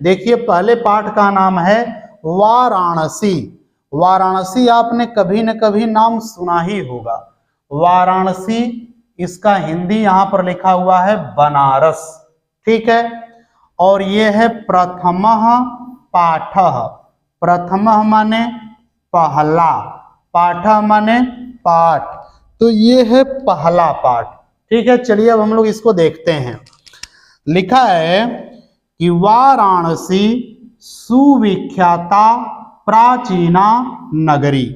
देखिए पहले पाठ का नाम है वाराणसी। वाराणसी आपने कभी न कभी नाम सुना ही होगा। वाराणसी, इसका हिंदी यहां पर लिखा हुआ है बनारस, ठीक है। और ये है प्रथमः पाठः। प्रथमः माने पहला, पाठः माने पाठ, तो ये है पहला पाठ, ठीक है। चलिए अब हम लोग इसको देखते हैं। लिखा है कि वाराणसी सुविख्याता प्राचीना नगरी।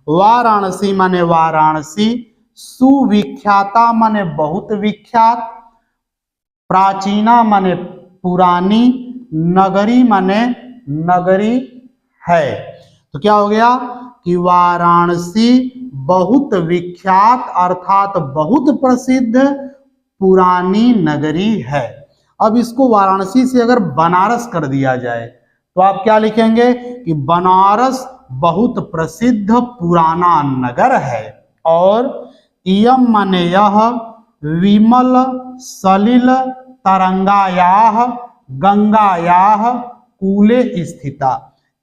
वाराणसी माने वाराणसी, सुविख्याता माने बहुत विख्यात, प्राचीना माने पुरानी, नगरी माने नगरी है। तो क्या हो गया कि वाराणसी बहुत विख्यात अर्थात बहुत प्रसिद्ध पुरानी नगरी है। अब इसको वाराणसी से अगर बनारस कर दिया जाए तो आप क्या लिखेंगे कि बनारस बहुत प्रसिद्ध पुराना नगर है। और इयम माने यह, विमल सलिल तरंगायाह गंगायाह कूले स्थिता।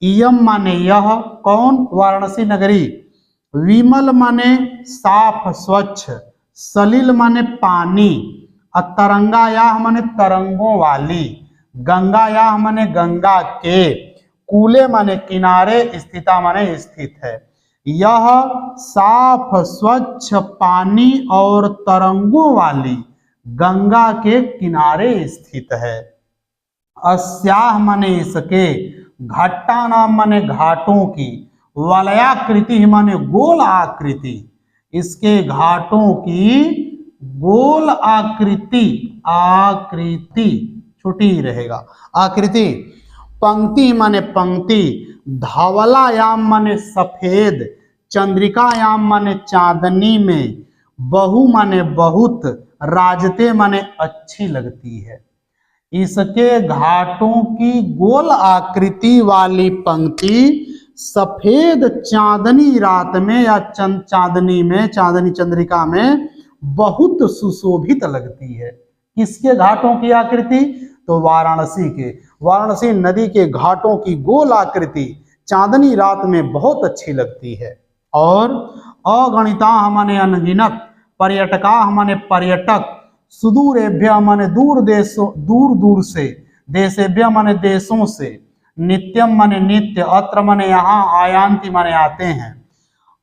इयम माने यह, कौन? वाराणसी नगरी। विमल माने साफ स्वच्छ, सलिल माने पानी, और तरंगायाह माने तरंगों वाली, गंगायाह माने गंगा के, कूले माने किनारे, स्थिता माने स्थित है। यह साफ स्वच्छ पानी और तरंगों वाली गंगा के किनारे स्थित है। अस्याह माने इसके, घट्टा नाम माने घाटों की, वलयाकृति माने गोल आकृति, इसके घाटों की गोल आकृति, आकृति छोटी ही रहेगा, आकृति। पंक्ति माने पंक्ति, धवलायाम माने सफेद, चंद्रिकायाम माने चांदनी में, बहु माने बहुत, राजते माने अच्छी लगती है। इसके घाटों की गोल आकृति वाली पंक्ति सफेद चांदनी रात में या चांदनी में, चांदनी चंद्रिका में बहुत सुशोभित लगती है। किसके घाटों की आकृति? तो वाराणसी के, वाराणसी नदी के घाटों की गोल आकृति चांदनी रात में बहुत अच्छी लगती है। और अगणिता माने अनगिनत, पर्यटका माने पर्यटक, सुदूरेभ्य माने दूर देशों, दूर दूर से, देशेभ्य माने देशों से, नित्यम माने नित्य, अत्र माने यहाँ, आयांति माने आते हैं।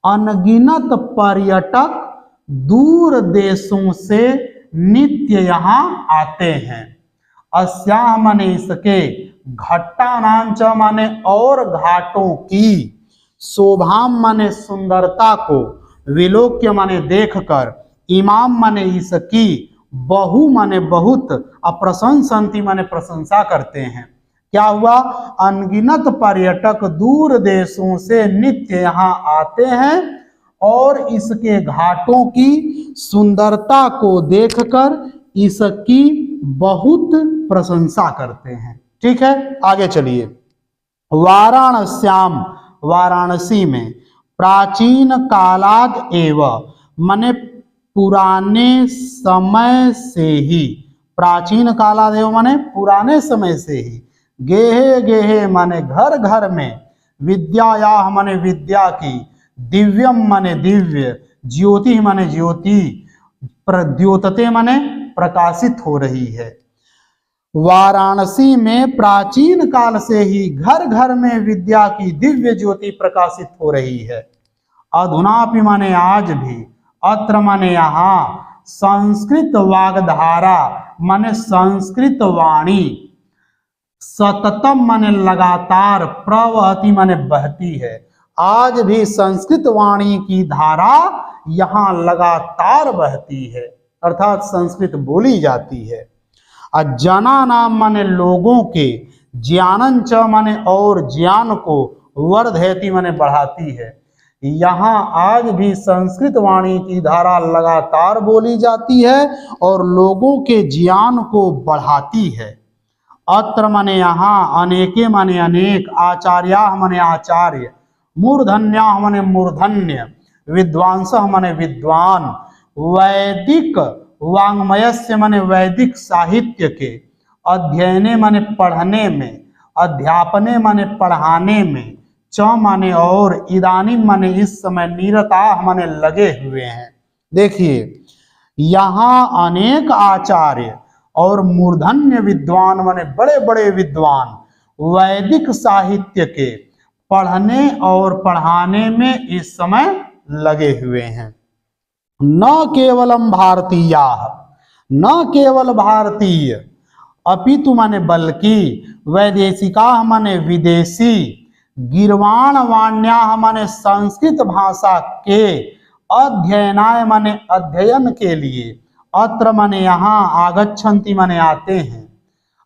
अनगिनत पर्यटक दूर देशों से नित्य यहाँ आते हैं। अस्याह माने इसके, घट्टानांच माने और घाटों की, शोभाम माने सुंदरता को, विलोक्य माने देखकर, इमाम माने इसकी, बहु माने बहुत, अप्रशंसंति माने प्रशंसा करते हैं। क्या हुआ? अनगिनत पर्यटक दूर देशों से नित्य यहाँ आते हैं और इसके घाटों की सुंदरता को देखकर इसकी बहुत प्रशंसा करते हैं। ठीक है, आगे चलिए। वाराणस्याम, वाराणसी में, प्राचीन कालाद एवं माने पुराने समय से ही, प्राचीन कालाद एवं माने पुराने समय से ही, गेहे गेहे माने घर घर में, विद्यायाह माने विद्या की, दिव्यम माने दिव्य, ज्योति माने ज्योति, प्रद्योतते माने प्रकाशित हो रही है। वाराणसी में प्राचीन काल से ही घर घर में विद्या की दिव्य ज्योति प्रकाशित हो रही है। अधुनापि माने आज भी, अत्र माने यहाँ, संस्कृत वागधारा माने संस्कृत वाणी, सततम माने लगातार, प्रवहति माने बहती है। आज भी संस्कृत वाणी की धारा यहाँ लगातार बहती है, अर्थात संस्कृत बोली जाती है। जना नाम माने लोगों के, ज्ञानंच माने और ज्ञान को, वर्धयति माने बढ़ाती है। यहाँ आज भी संस्कृत वाणी की धारा लगातार बोली जाती है और लोगों के ज्ञान को बढ़ाती है। अत्र माने यहाँ, अनेके माने अनेक, आचार्या माने आचार्य, मूर्धन्या माने मूर्धन्य, विद्वांसः माने विद्वान, वैदिक वाङ्मयस्य माने वैदिक साहित्य के, अध्ययने माने पढ़ने में, अध्यापने माने पढ़ाने में, च माने और, इदानीम माने इस समय, निरताः माने लगे हुए हैं। देखिए यहाँ अनेक आचार्य और मूर्धन्य विद्वान माने बड़े बड़े विद्वान वैदिक साहित्य के पढ़ने और पढ़ाने में इस समय लगे हुए हैं। न केवलम भारतीया, न केवल भारतीय, अपितु माने बल्कि, वैदेशिका माने विदेशी, गिरवाण वाण्या माने संस्कृत भाषा के, अध्ययनाय माने अध्ययन के लिए, अत्र माने यहाँ, आगच्छन्ति माने आते हैं,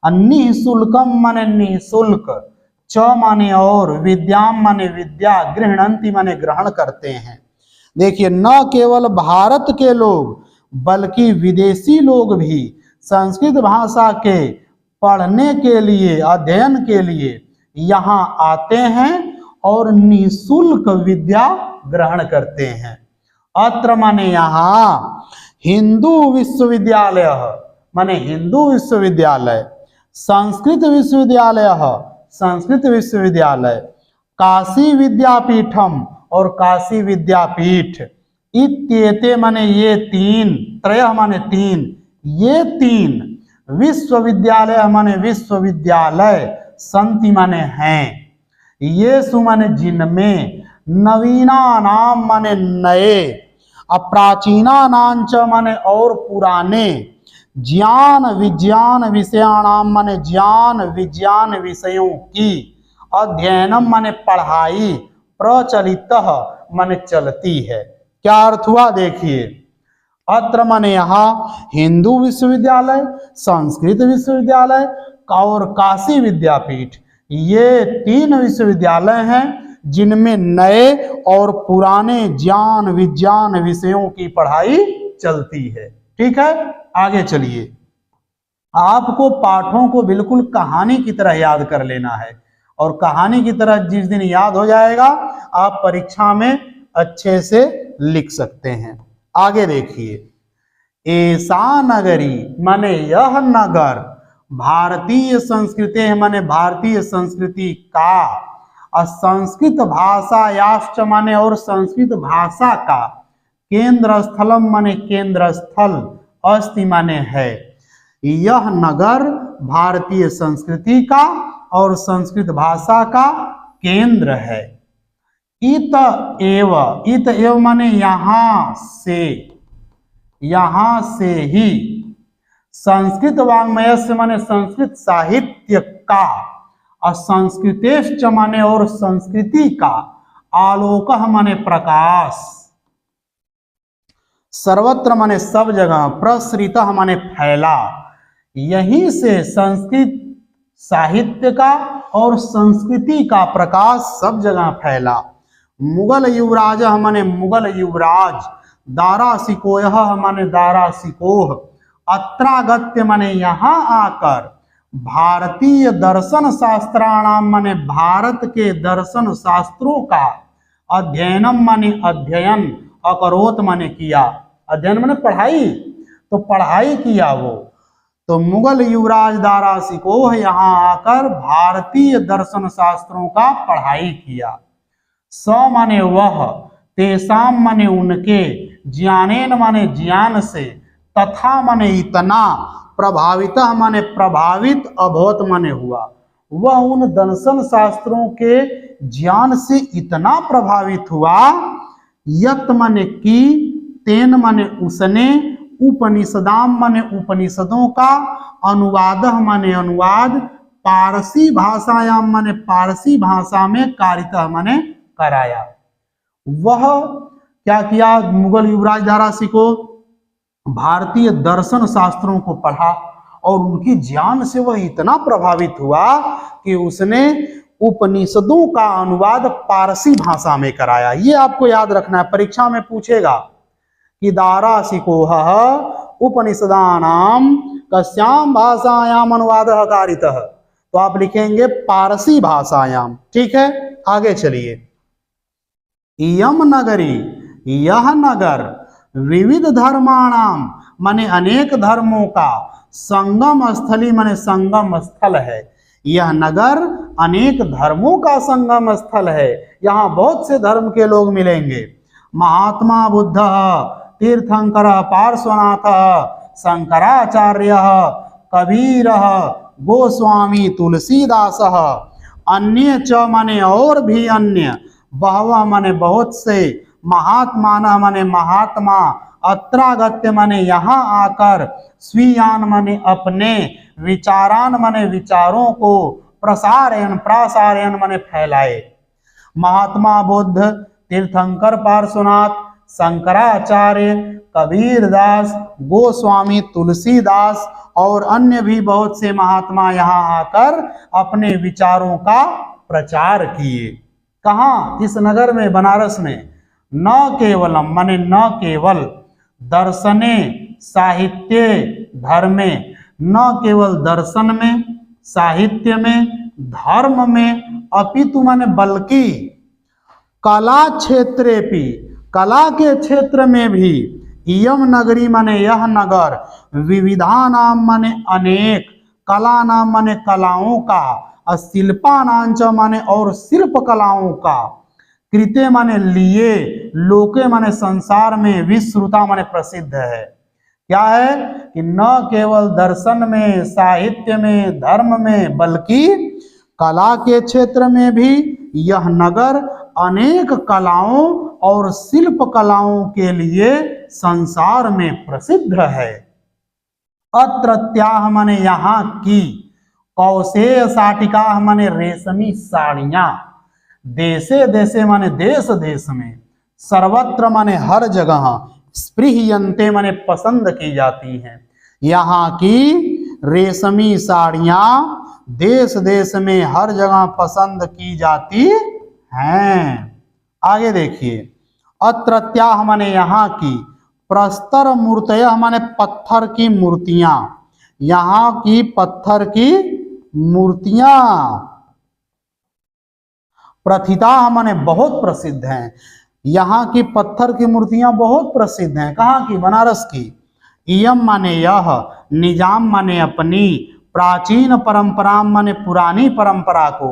निःशुल्कम माने निःशुल्क, च माने और, विद्याम माने विद्या, गृह्णन्ति माने ग्रहण करते हैं। देखिए न केवल भारत के लोग बल्कि विदेशी लोग भी संस्कृत भाषा के पढ़ने के लिए, अध्ययन के लिए यहाँ आते हैं और निःशुल्क विद्या ग्रहण करते हैं। अत्र माने यहाँ, हिंदू विश्वविद्यालय माने हिंदू विश्वविद्यालय, संस्कृत विश्वविद्यालय संस्कृत विश्वविद्यालय, काशी विद्यापीठम और काशी विद्यापीठ, इत्येते माने ये तीन, त्रयः माने तीन, ये तीन, विश्वविद्यालय माने विश्वविद्यालय, संति माने हैं, येषु माने जिनमें, नवीना नाम माने नए, अप्राचीना नांच माने और पुराने, ज्ञान विज्ञान विषयाणाम माने ज्ञान विज्ञान विषयों की, अध्ययनम माने पढ़ाई, प्रचलितः माने चलती है। क्या अर्थ हुआ? देखिए अत्र माने यहाँ हिंदू विश्वविद्यालय, संस्कृत विश्वविद्यालय और काशी विद्यापीठ, ये तीन विश्वविद्यालय हैं जिनमें नए और पुराने ज्ञान विज्ञान विषयों की पढ़ाई चलती है। ठीक है, आगे चलिए। आपको पाठों को बिल्कुल कहानी की तरह याद कर लेना है और कहानी की तरह जिस दिन याद हो जाएगा आप परीक्षा में अच्छे से लिख सकते हैं। आगे देखिए, ऐसा नगरी माने यह नगर, भारतीय संस्कृति माने भारतीय संस्कृति का, संस्कृत भाषा याश्च माने और संस्कृत भाषा का, केंद्र स्थलम माने केंद्र स्थल, अस्ति माने है। यह नगर भारतीय संस्कृति का और संस्कृत भाषा का केंद्र है। इत एव माने यहाँ से ही, संस्कृत वाङ्मयस्य माने संस्कृत साहित्य का, असंस्कृतेश्च माने और संस्कृति का, आलोकः माने प्रकाश, सर्वत्र माने सब जगह, प्रसृतः माने फैला, यहीं से संस्कृत साहित्य का और संस्कृति का प्रकाश सब जगह फैला। मुगल युवराज माने मुगल युवराज, दारासिकोह माने दारासिकोह, अत्रागत्य माने यहाँ आकर, भारतीय दर्शन शास्त्राणाम माने भारत के दर्शन शास्त्रों का, अध्ययनम माने अध्ययन, अकरोत माने किया, अध्ययन माने पढ़ाई, तो पढ़ाई किया वो। तो मुगल युवराज दारासिकोह यहाँ आकर भारतीय दर्शन शास्त्रों का पढ़ाई किया। स माने वह, तेसाम माने उनके, ज्ञानेन माने ज्ञान से, तथा माने इतना, प्रभावित माने प्रभावित, अभवत माने हुआ, वह उन दर्शन शास्त्रों के ज्ञान से इतना प्रभावित हुआ, यत माने की, तेन माने उसने, उपनिषदाम माने उपनिषदों का, अनुवाद माने अनुवाद, पारसी भाषायाम माने पारसी भाषा में, कारितः माने कराया। वह क्या किया? मुगल युवराज दारासिकोह भारतीय दर्शन शास्त्रों को पढ़ा और उनकी ज्ञान से वह इतना प्रभावित हुआ कि उसने उपनिषदों का अनुवाद पारसी भाषा में कराया। ये आपको याद रखना है, परीक्षा में पूछेगा कि दारासिकोह उपनिषदानाम कस्याम भाषायाम अनुवादः कारितः, तो आप लिखेंगे पारसी भाषायाम। ठीक है, आगे चलिए। इयम नगरी, यह नगर, विविध धर्माणाम माने अनेक धर्मों का, संगम स्थली माने संगम स्थल है। यह नगर अनेक धर्मों का संगम स्थल है, यहाँ बहुत से धर्म के लोग मिलेंगे। महात्मा बुद्ध, तीर्थंकर पार्श्वनाथ, शंकराचार्य, कबीर, गोस्वामी तुलसीदास, अन्य च माने और भी अन्य, बहवः माने बहुत से, महात्माना माने महात्मा, अत्रागत्य माने यहाँ आकर, स्वीयान माने अपने, विचारान माने विचारों को, प्रसारयन प्रासारयन माने फैलाए। महात्मा बुद्ध, तीर्थंकर पार्श्वनाथ, शंकराचार्य, कबीरदास, गोस्वामी तुलसीदास और अन्य भी बहुत से महात्मा यहाँ आकर अपने विचारों का प्रचार किए। कहाँ? इस नगर में, बनारस में। न केवलम माने न केवल दर्शने साहित्य धर्मे, न केवल दर्शन में, साहित्य में, धर्म में, अपितु माने बल्कि कला क्षेत्रेपि, कला के क्षेत्र में भी, इयम नगरी माने यह नगर, विविधा नाम माने अनेक, कला नाम माने कलाओं का, शिल्पा नांच माने और शिल्प कलाओं का, कृते माने लिए, लोके माने संसार में, विश्रुता माने प्रसिद्ध है। क्या है कि न केवल दर्शन में, साहित्य में, धर्म में, बल्कि कला के क्षेत्र में भी यह नगर अनेक कलाओं और शिल्प कलाओं के लिए संसार में प्रसिद्ध है। अत्रत्याह माने यहाँ की, कौशेय साटिका माने रेशमी साड़ियां, देशे देशे माने देश देश में, सर्वत्र माने हर जगह, स्पृह्यन्ते माने पसंद की जाती हैं। यहाँ की रेशमी साड़ियां देश देश में हर जगह पसंद की जाती हैं। आगे देखिए, अत्रत्याह माने यहाँ की, प्रस्तर मूर्तयः माने पत्थर की मूर्तियां, यहाँ की पत्थर की मूर्तियां, प्रथिता माने बहुत प्रसिद्ध हैं, यहाँ की पत्थर की मूर्तियां बहुत प्रसिद्ध हैं। कहाँ की? बनारस की। इयम माने यह, निजाम माने अपनी, प्राचीन परंपरा माने पुरानी परंपरा को,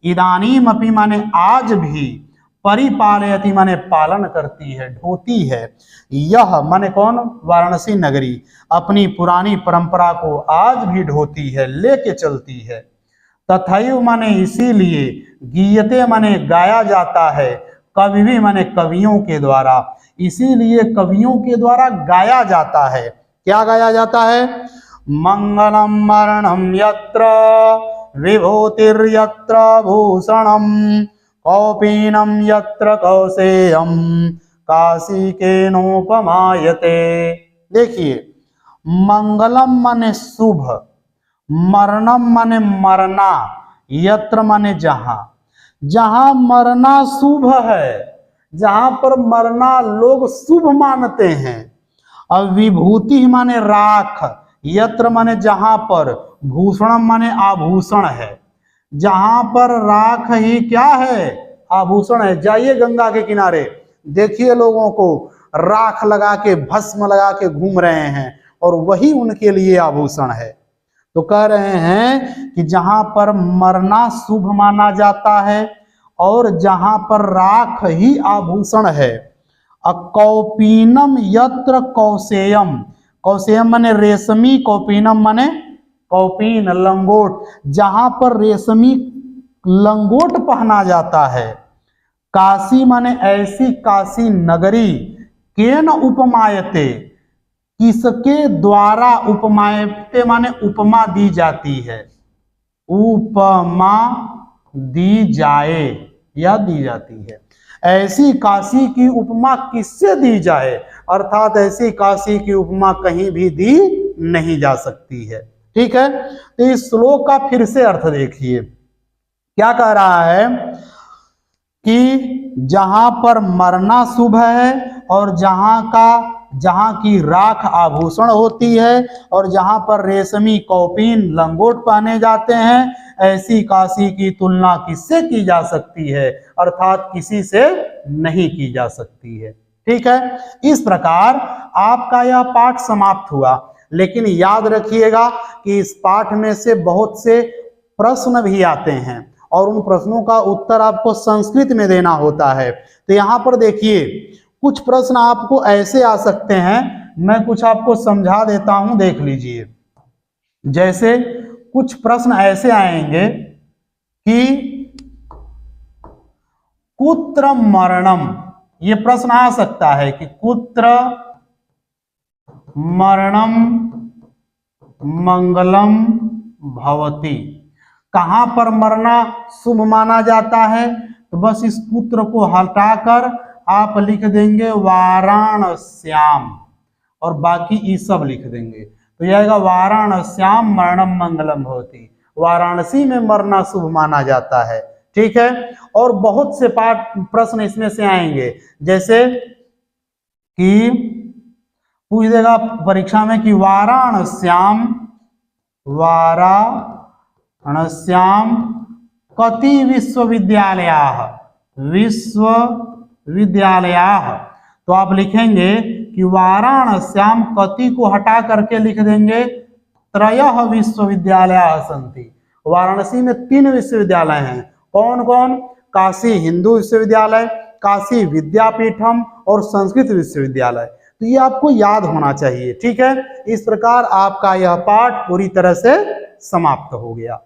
इदानीम अपि माने आज भी, परिपालयति माने पालन करती है, ढोती है। यह माने कौन? वाराणसी नगरी अपनी पुरानी परंपरा को आज भी ढोती है, लेके चलती है। तथैव माने इसीलिए, गीयते माने गाया जाता है, कवि भी माने कवियों के द्वारा, इसीलिए कवियों के द्वारा गाया जाता है। क्या गाया जाता है? मंगलम मरणम यत्र, विभूतिर्यत्र भूषणम, कौपीनम यत्र कौसेयम, काशी के नोपमायते। देखिए, मंगलम माने शुभ, मरणम माने मरना, यत्र माने जहां, जहां मरना शुभ है, जहां पर मरना लोग शुभ मानते हैं। और विभूति माने राख, यत्र माने जहां पर, भूषणम माने आभूषण है, जहां पर राख ही क्या है? आभूषण है। जाइए गंगा के किनारे, देखिए लोगों को राख लगा के, भस्म लगा के घूम रहे हैं, और वही उनके लिए आभूषण है। तो कह रहे हैं कि जहां पर मरना शुभ माना जाता है और जहां पर राख ही आभूषण है। कौपीनम यत्र कौसेयम, कौसेयम माने रेशमी, कौपीनम माने कौपीन, लंगोट, जहां पर रेशमी लंगोट पहना जाता है। काशी माने ऐसी काशी नगरी, केन उपमायते, किसके द्वारा, उपमायते माने उपमा दी जाती है, उपमा दी जाए या दी जाती है। ऐसी काशी की उपमा किससे दी जाए? अर्थात ऐसी काशी की उपमा कहीं भी दी नहीं जा सकती है। ठीक है, तो इस श्लोक का फिर से अर्थ देखिए, क्या कह रहा है कि जहां पर मरना शुभ है और जहां की राख आभूषण होती है और जहां पर रेशमी कौपीन लंगोट पहने जाते हैं, ऐसी काशी की तुलना किससे की जा सकती है? अर्थात किसी से नहीं की जा सकती है। ठीक है, इस प्रकार आपका यह पाठ समाप्त हुआ। लेकिन याद रखिएगा कि इस पाठ में से बहुत से प्रश्न भी आते हैं और उन प्रश्नों का उत्तर आपको संस्कृत में देना होता है। तो यहाँ पर देखिए कुछ प्रश्न आपको ऐसे आ सकते हैं, मैं कुछ आपको समझा देता हूं, देख लीजिए। जैसे कुछ प्रश्न ऐसे आएंगे कि कुत्र मरणम, ये प्रश्न आ सकता है कि कुत्र मरणम मंगलम भवति, कहां पर मरना शुभ माना जाता है। तो बस इस कुत्र को हटाकर आप लिख देंगे वाराणस्याम और बाकी ई सब लिख देंगे, तो यह आएगा वाराणस्याम मरणम मंगलम भवति, वाराणसी में मरना शुभ माना जाता है। ठीक है, और बहुत से पाठ प्रश्न इसमें से आएंगे, जैसे कि पूछ देगा परीक्षा में कि वाराणस्याम कति विश्वविद्यालयाः, विश्वविद्यालयाः, तो आप लिखेंगे कि वाराणस्याम कति को हटा करके लिख देंगे त्रयः विश्वविद्यालयाः सन्ति, वाराणसी में 3 विश्वविद्यालय हैं। कौन कौन? काशी हिंदू विश्वविद्यालय, काशी विद्यापीठम और संस्कृत विश्वविद्यालय। तो ये आपको याद होना चाहिए। ठीक है, इस प्रकार आपका यह पाठ पूरी तरह से समाप्त हो गया।